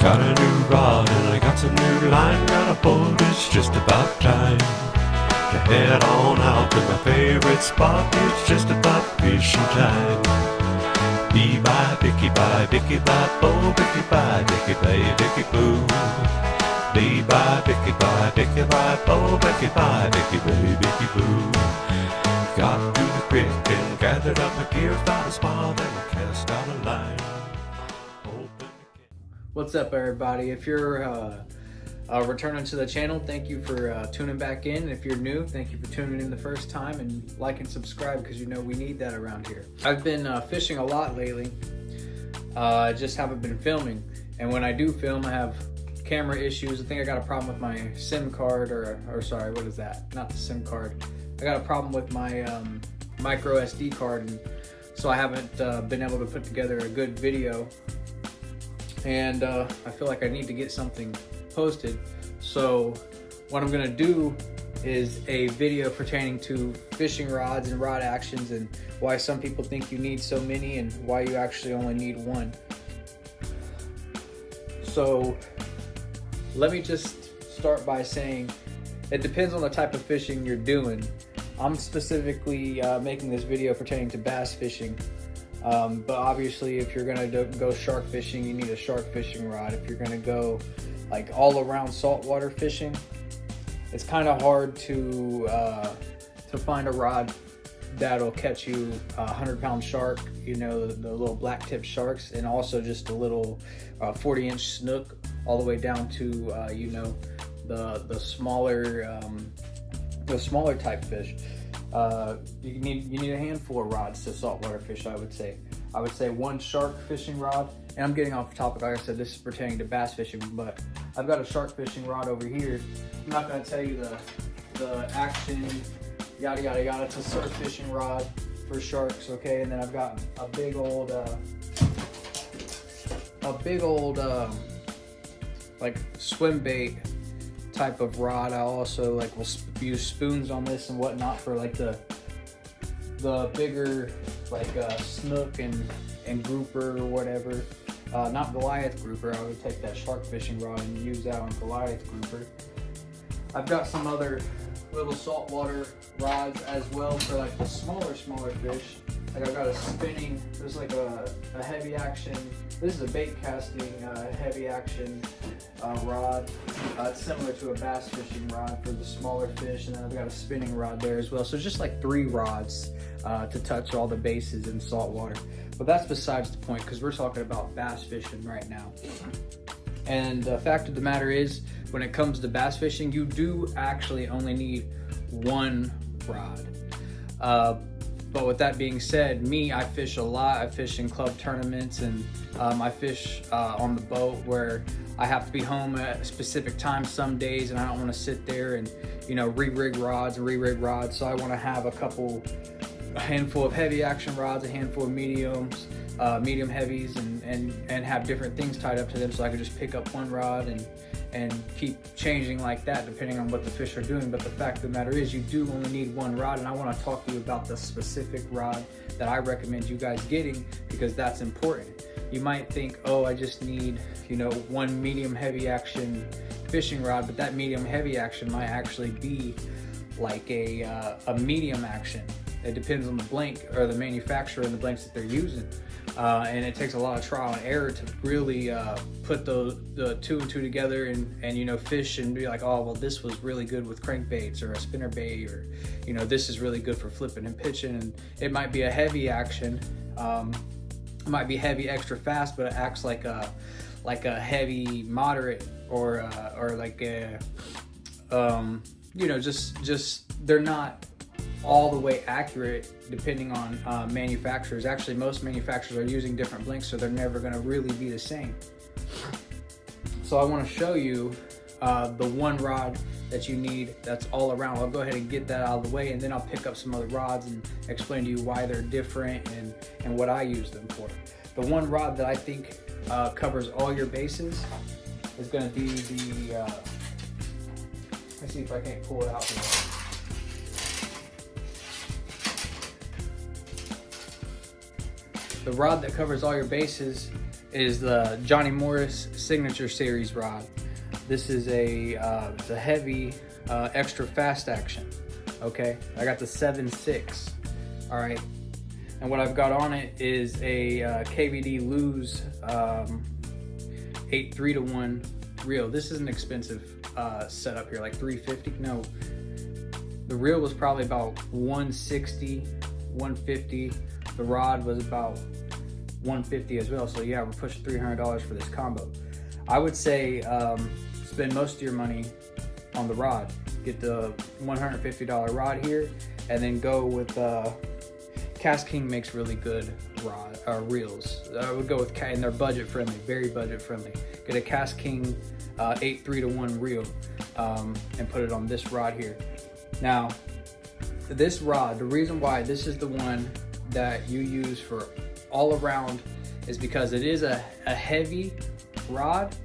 Got a new rod and I got some new line. Got a boat, it's just about time to head on out to my favorite spot. It's just about fishing time. Bee bye, bicky bye, bicky bye, bo, bicky bye, bicky bye, bicky boo. Bee bye, bicky bye, bicky bye, bo, bicky bye, bicky bye, bicky boo. Got to the creek and gathered up my gear, found a spot and I cast out a line. What's up, everybody? If you're returning to the channel, thank you for tuning back in. If you're new, thank you for tuning in the first time, and like and subscribe because you know we need that around here. I've been fishing a lot lately. I just haven't been filming, and when I do film, I have camera issues. I think I got a problem with my SIM card, or sorry, what is that? Not the SIM card. I got a problem with my micro SD card, and so I haven't been able to put together a good video. And I feel like I need to get something posted. So what I'm gonna do is a video pertaining to fishing rods and rod actions and why some people think you need so many and why you actually only need one. So let me just start by saying it depends on the type of fishing you're doing. I'm specifically making this video pertaining to bass fishing. But obviously if you're gonna go shark fishing, you need a shark fishing rod. If you're gonna go like all around saltwater fishing, it's kind of hard to find a rod that'll catch you a 100-pound shark, you know, the little black tip sharks, and also just a little 40-inch snook, all the way down to you know, the smaller type fish. You need a handful of rods to saltwater fish. I would say one shark fishing rod, and I'm getting off topic. Like I said, this is pertaining to bass fishing, but I've got a shark fishing rod over here. I'm not going to tell you the action, yada yada yada. It's a surf fishing rod for sharks, okay? And then I've got a big old like swim bait type of rod. I also like will use spoons on this and whatnot for like the bigger like snook and grouper or whatever. Not Goliath grouper. I would take that shark fishing rod and use that on Goliath grouper. I've got some other little saltwater rods as well for like the smaller fish. Like I've got a spinning, there's like a heavy action, this is a bait casting heavy action rod. It's similar to a bass fishing rod for the smaller fish, and then I've got a spinning rod there as well. So just like 3 rods to touch all the bases in saltwater. But that's besides the point, because we're talking about bass fishing right now. And the fact of the matter is, when it comes to bass fishing, you do actually only need one rod. But with that being said, I fish a lot. I fish in club tournaments, and I fish on the boat where I have to be home at a specific time some days, and I don't want to sit there and, you know, re-rig rods. So I want to have a handful of heavy action rods, a handful of medium heavies, and have different things tied up to them, so I can just pick up one rod and keep changing like that depending on what the fish are doing. But the fact of the matter is, you do only need one rod, and I want to talk to you about the specific rod that I recommend you guys getting, because that's important. You might think, oh, I just need, you know, one medium heavy action fishing rod, but that medium heavy action might actually be like a medium action. It depends on the blank or the manufacturer and the blanks that they're using. And it takes a lot of trial and error to really put the 2 and 2 together and you know, fish and be like, oh, well, this was really good with crankbaits or a spinner bait, or, you know, this is really good for flipping and pitching. And it might be a heavy action, it might be heavy extra fast, but it acts like a heavy moderate, or like a you know, just they're not all the way accurate depending on manufacturers. Actually, most manufacturers are using different blanks, so they're never going to really be the same. So I want to show you the one rod that you need that's all around. I'll go ahead and get that out of the way, and then I'll pick up some other rods and explain to you why they're different and what I use them for. The one rod that I think covers all your bases is going to be the let's see if I can't pull it out here. The rod that covers all your bases is the Johnny Morris Signature Series rod. This is it's a heavy, extra fast action. Okay, I got the 7.6. All right, and what I've got on it is a KVD Lose 8 3-to-1 reel. This is an expensive setup here, like $350. No, the reel was probably about $160, $150. The rod was about $150 as well. So yeah, we're pushing $300 for this combo. I would say spend most of your money on the rod. Get the $150 rod here, and then go with KastKing makes really good reels. I would go with, and they're budget friendly, very budget friendly. Get a KastKing 8 3-to-1 reel and put it on this rod here. Now, this rod, the reason why this is the one that you use for all around is because it is a heavy rod,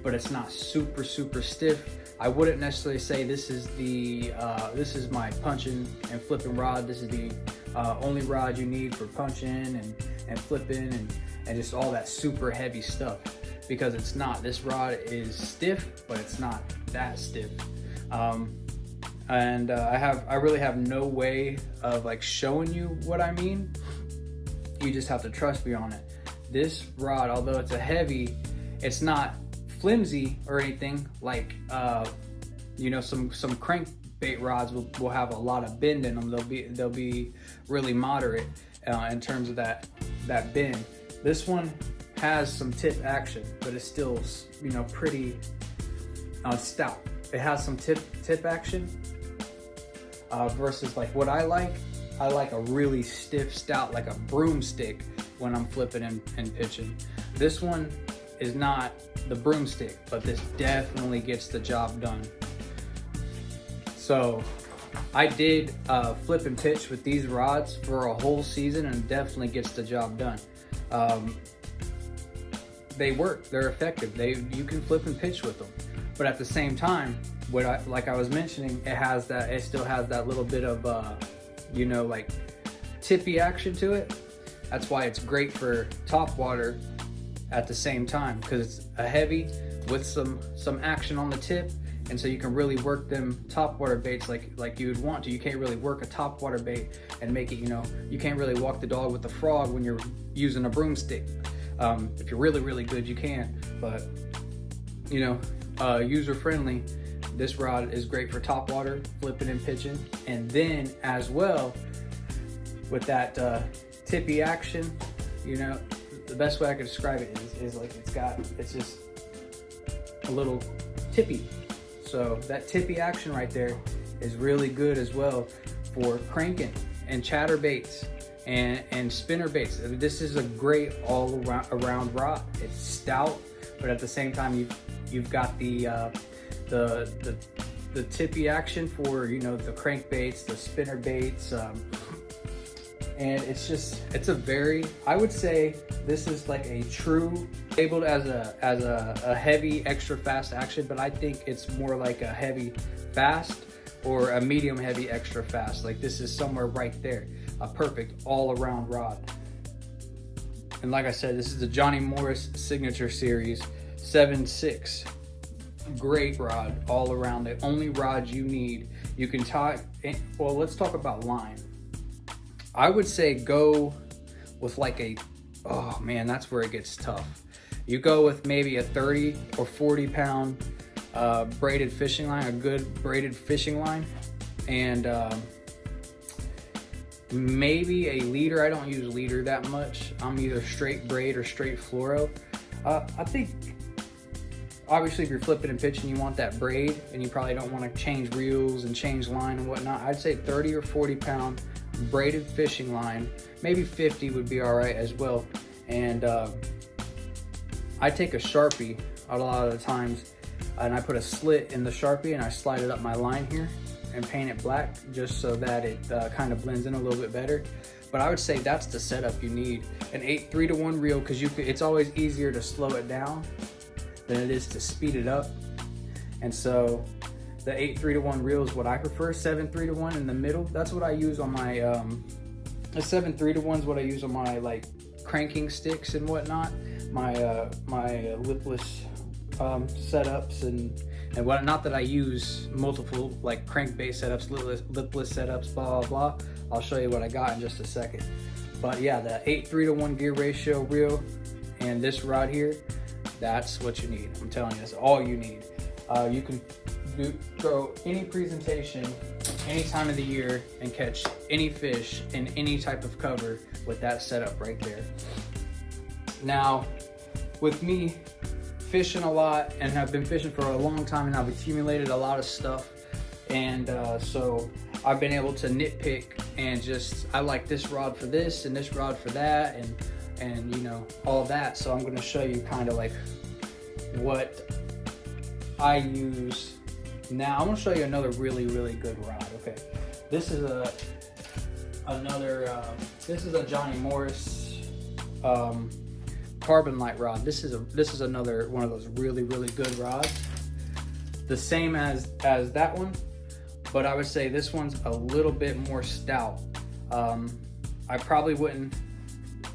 but it's not super stiff. I wouldn't necessarily say this is my punching and flipping rod. This is the only rod you need for punching and flipping and just all that super heavy stuff, because it's not. This rod is stiff, but it's not that stiff. I really have no way of like showing you what I mean. You just have to trust me on it. This rod, although it's a heavy, it's not flimsy or anything like some crankbait rods will have a lot of bend in them. They'll be really moderate in terms of that bend. This one has some tip action, but it's still pretty stout. It has some tip action versus like what I like a really stiff stout, like a broomstick when I'm flipping and pitching. This one is not the broomstick, but this definitely gets the job done. So I did flip and pitch with these rods for a whole season, and definitely gets the job done. They work, they're effective. You can flip and pitch with them, but at the same time, like I was mentioning, it still has that little bit of like tippy action to it. That's why it's great for top water at the same time, because it's a heavy with some action on the tip, and so you can really work them top water baits like you would want to. You can't really work a top water bait and make it, you can't really walk the dog with the frog when you're using a broomstick. If you're really good, you can, but user friendly. This rod is great for top water, flipping and pitching, and then as well with that tippy action. The best way I could describe it is like it's just a little tippy. So that tippy action right there is really good as well for cranking and chatter baits and spinner baits. This is a great all around rod. It's stout, but at the same time you've got the tippy action for the crankbaits, the spinner baits, and it's a very, I would say this is like a true, labeled as a heavy extra fast action, but I think it's more like a heavy fast or a medium heavy extra fast. Like this is somewhere right there, a perfect all around rod. And like I said, this is the Johnny Morris Signature Series 7.6. Great rod all around. The only rod you need. You can tie, well, let's talk about line. I would say go with like oh man, that's where it gets tough. You go with maybe a 30 or 40 pound braided fishing line, a good braided fishing line, and maybe a leader. I don't use leader that much. I'm either straight braid or straight fluoro. I think obviously if you're flipping and pitching, you want that braid, and you probably don't want to change reels and change line and whatnot. I'd say 30 or 40 pound braided fishing line. Maybe 50 would be all right as well. And I take a Sharpie a lot of the times, and I put a slit in the Sharpie and I slide it up my line here and paint it black just so that it kind of blends in a little bit better. But I would say that's the setup you need. An 8 3-to-1 reel, because it's always easier to slow it down than it is to speed it up. And so the 8 3-to-1 reel is what I prefer. 7 3-to-1 in the middle. That's what I use on my the 7 3-to-1 is what I use on my like cranking sticks and whatnot. my lipless setups and what. Not that I use multiple like crankbait setups, lipless setups, blah blah blah. I'll show you what I got in just a second. But yeah, the 8:3-to-1 gear ratio reel and this rod here, that's what you need. I'm telling you, that's all you need. You can throw any presentation any time of the year and catch any fish in any type of cover with that setup right there. Now, with me fishing a lot and have been fishing for a long time, and I've accumulated a lot of stuff, and so I've been able to nitpick and just, I like this rod for this and this rod for that, and you know, all that. So I'm going to show you kind of like what I use now. I'm going to show you another really good rod. Okay, this is this is a Johnny Morris carbon light rod. This is another one of those really good rods, the same as that one, but I would say this one's a little bit more stout. I probably wouldn't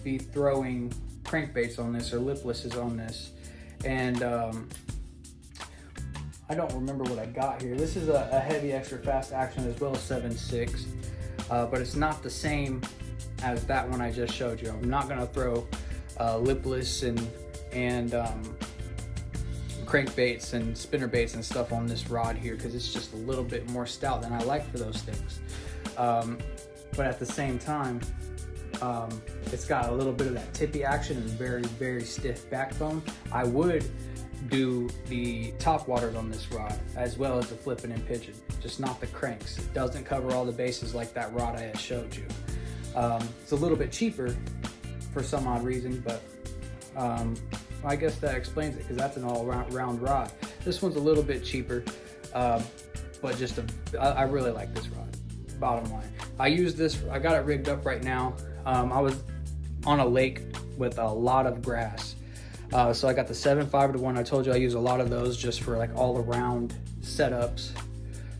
be throwing crankbaits on this or liplesses on this, and I don't remember what I got here. This is a heavy extra fast action as well as 7.6, but it's not the same as that one I just showed you. I'm not gonna throw lipless and crankbaits and spinnerbaits and stuff on this rod here because it's just a little bit more stout than I like for those things. But at the same time, it's got a little bit of that tippy action and very stiff backbone. I would do the top waters on this rod as well as the flipping and pitching, just not the cranks. It doesn't cover all the bases like that rod I had showed you. It's a little bit cheaper for some odd reason, but I guess that explains it because that's an all-round rod. This one's a little bit cheaper, but I really like this rod, bottom line. I use this, I got it rigged up right now. I was on a lake with a lot of grass. So I got the 7.5-to-1. I told you I use a lot of those just for like all-around setups.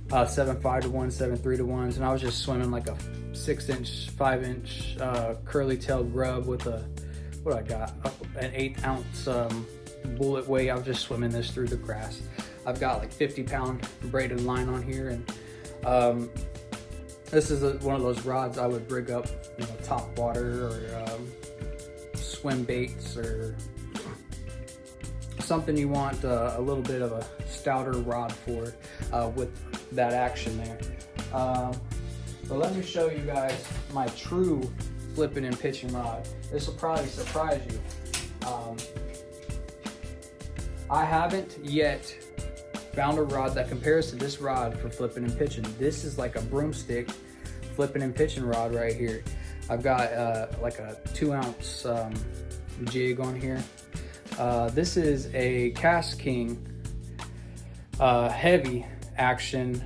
7.5-to-1, 7.3-to-1s, and I was just swimming like a 6-inch, 5-inch curly tail grub with an 1/8 ounce bullet weight. I was just swimming this through the grass. I've got like 50-pound braided line on here, and this is one of those rods I would rig up, you know, top water or swim baits or something you want a little bit of a stouter rod for with that action there. But let me show you guys my true flipping and pitching rod. This will probably surprise you. I haven't yet found a rod that compares to this rod for flipping and pitching. This is like a broomstick flipping and pitching rod right here. I've got like a 2-ounce jig on here. This is a KastKing heavy action,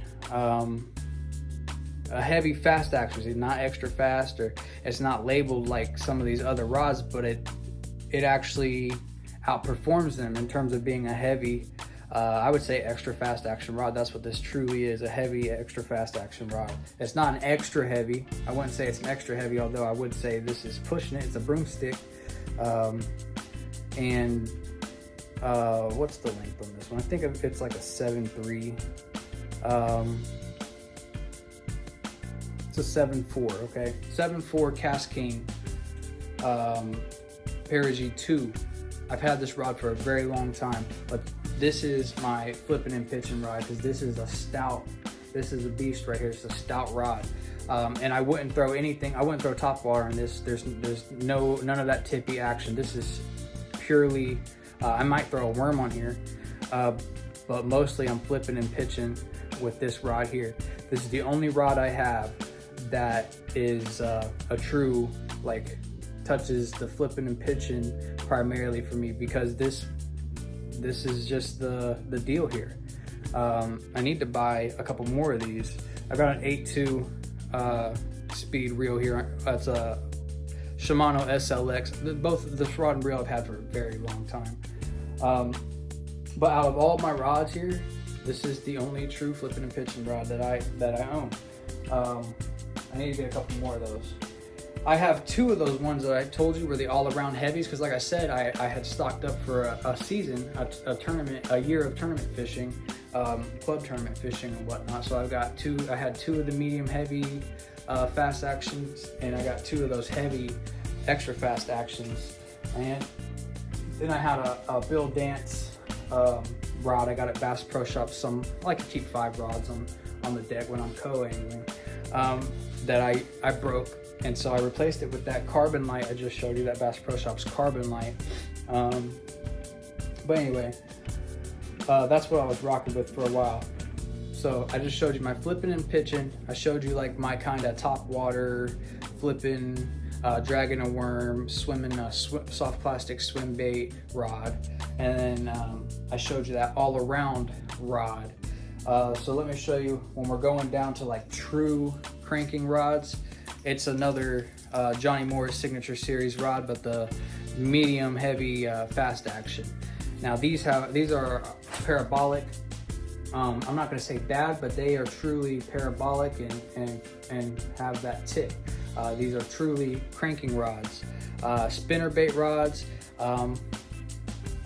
a heavy fast action. It's not extra fast, or it's not labeled like some of these other rods, but it actually outperforms them in terms of being a heavy, I would say extra fast action rod. That's what this truly is, a heavy extra fast action rod. It's not an extra heavy. I wouldn't say it's an extra heavy, although I would say this is pushing it. It's a broomstick. And what's the length on this one? I think it's like a 7.3. It's a 7.4, okay? 7.4 KastKing Perigee 2. I've had this rod for a very long time, but this is my flipping and pitching rod because this is a stout, this is a beast right here. It's a stout rod. And I wouldn't throw anything, I wouldn't throw top water in this. There's none of that tippy action. This is purely, I might throw a worm on here, but mostly I'm flipping and pitching with this rod here. This is the only rod I have that is a true, like, touches the flipping and pitching primarily for me, because this is just the deal here. I need to buy a couple more of these. I've got an 8.2 speed reel here. That's a Shimano SLX. Both this rod and reel I've had for a very long time. But out of all my rods here, this is the only true flipping and pitching rod that I own. I need to get a couple more of those. I have two of those ones that I told you were the all-around heavies, because like I said, I had stocked up for a season, a tournament, a year of tournament fishing, club tournament fishing and whatnot. So I had two of the medium heavy fast actions, and I got two of those heavy extra fast actions. And then I had a Bill Dance rod. I got at Bass Pro Shops. I like to keep 5 rods on the deck when I'm co-angling, that I broke. And so I replaced it with that Carbon Light I just showed you, that Bass Pro Shops Carbon Light. But anyway, that's what I was rocking with for a while. So I just showed you my flipping and pitching. I showed you like my kind of top water flipping, dragging a worm, swimming a soft plastic swim bait rod. And then I showed you that all around rod. So let me show you when we're going down to like true cranking rods. It's another Johnny Morris Signature Series rod, but the medium heavy fast action. Now these are parabolic. I'm not going to say bad, but they are truly parabolic and have that tip. These are truly cranking rods, spinner bait rods. I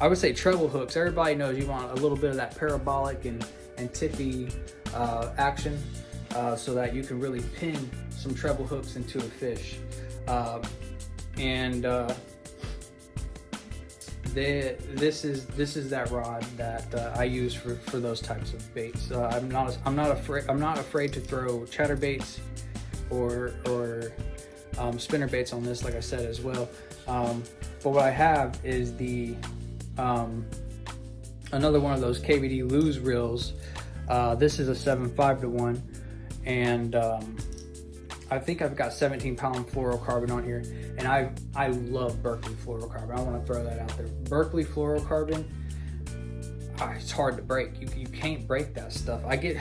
would say treble hooks. Everybody knows you want a little bit of that parabolic and tippy action, so that you can really pin some treble hooks into a fish. This is that rod that I use for those types of baits. I'm not afraid to throw chatterbaits or spinner baits on this, like I said as well. But what I have is the another one of those KVD lose reels. This is a 7.5-to-1, and I think I've got 17-pound fluorocarbon on here, and I love Berkley fluorocarbon. I want to throw that out there. Berkley fluorocarbon, it's hard to break. You can't break that stuff. I get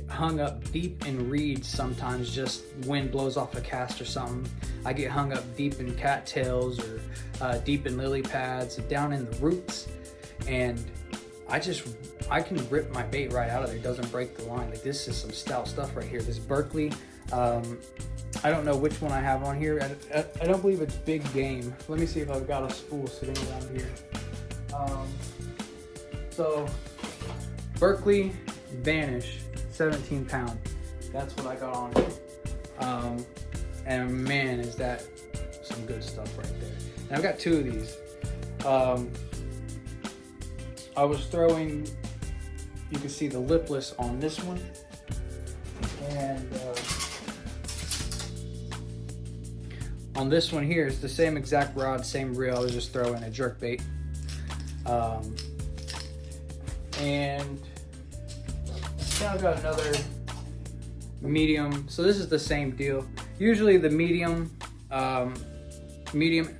hung up deep in reeds sometimes. Just wind blows off a cast or something. I get hung up deep in cattails or deep in lily pads, down in the roots, and I can rip my bait right out of there. It doesn't break the line. Like, this is some stout stuff right here. This Berkley. I don't know which one I have on here. I don't believe it's Big Game. Let me see if I've got a spool sitting around here. So Berkley Vanish 17 pound. That's what I got on here. And man, is that some good stuff right there. And I've got 2 of these. I was throwing, you can see the lipless on this one. And on this one here, it's the same exact rod, same reel. I was just throwing a jerk bait. And now I've got another medium. So this is the same deal. Usually the medium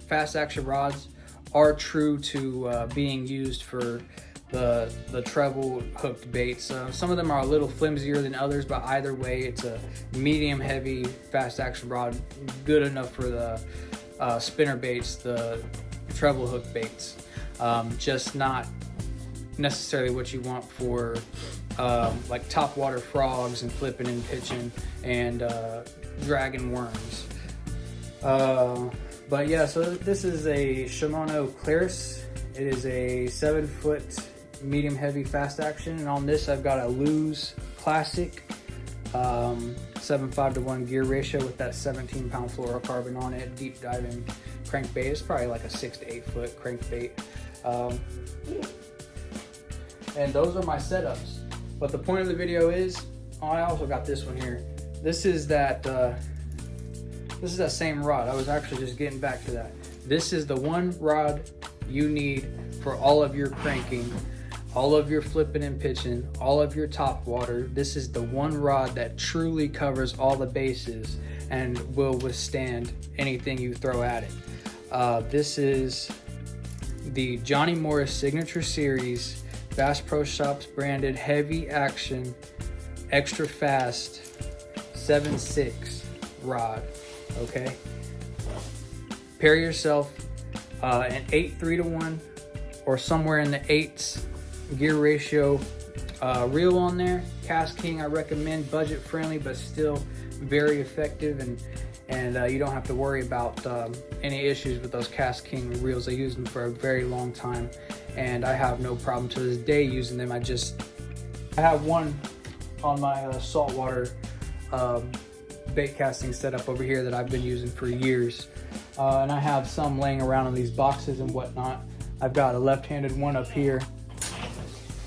fast action rods are true to being used for the treble hooked baits. Some of them are a little flimsier than others, but either way, it's a medium heavy fast action rod, good enough for the spinner baits, the treble hook baits. Just not necessarily what you want for like top water frogs and flipping and pitching and dragging worms. But yeah, so this is a Shimano Claris. It is a 7-foot medium heavy fast action, and on this I've got a Lose Classic 7.5-to-1 gear ratio with that 17-pound fluorocarbon on it, deep diving crankbait. It's probably like a 6 to 8 foot crankbait. And those are my setups. But the point of the video is, I also got this one here. This is that same rod. I was actually just getting back to that. This is the one rod you need for all of your cranking, all of your flipping and pitching, all of your top water. This is the one rod that truly covers all the bases and will withstand anything you throw at it. This is the Johnny Morris Signature Series Bass Pro Shops branded heavy action extra fast 7.6 rod. Okay, pair yourself an 8.3-to-1 or somewhere in the 8s gear ratio reel on there. Cast King I recommend, budget friendly but still very effective and you don't have to worry about any issues with those Cast King reels. I used them for a very long time, and I have no problem to this day using them. I have one on my saltwater bait casting setup over here that I've been using for years, and I have some laying around in these boxes and whatnot. I've got a left-handed one up here.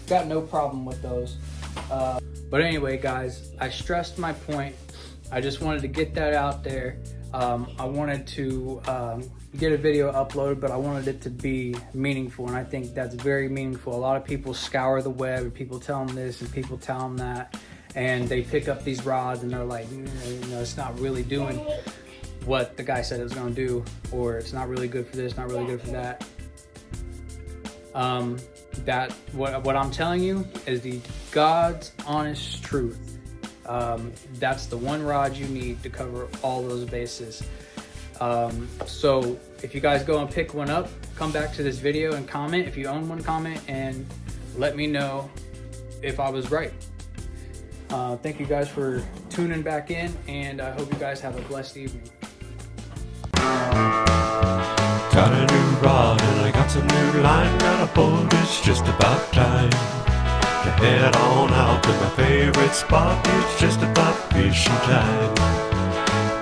Got no problem with those. But anyway, guys, I stressed my point. I just wanted to get that out there. I wanted to get a video uploaded, but I wanted it to be meaningful, and I think that's very meaningful. A lot of people scour the web, and people tell them this and people tell them that, and they pick up these rods and they're like, it's not really doing what the guy said it was going to do, or it's not really good for this, not really good for that. What I'm telling you is the God's honest truth. That's the one rod you need to cover all those bases. So if you guys go and pick one up, come back to this video and comment. If you own one, comment and let me know if I was right. Thank you guys for tuning back in, and I hope you guys have a blessed evening. Got a new rod and I got some new line. Got a boat, it's just about time to head on out to my favorite spot. It's just about fishing time.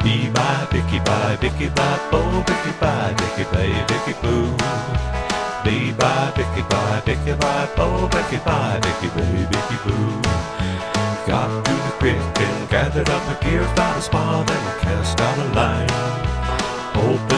Bee bye, bicky bye, bicky bye, bo, bicky bye, bicky bye, bicky boo. Bee bye, bicky bye, bicky bye, bo, bicky bye, bicky bye, bicky boo. Got to the creek and gathered up my gear, found a spot and cast out a line. Open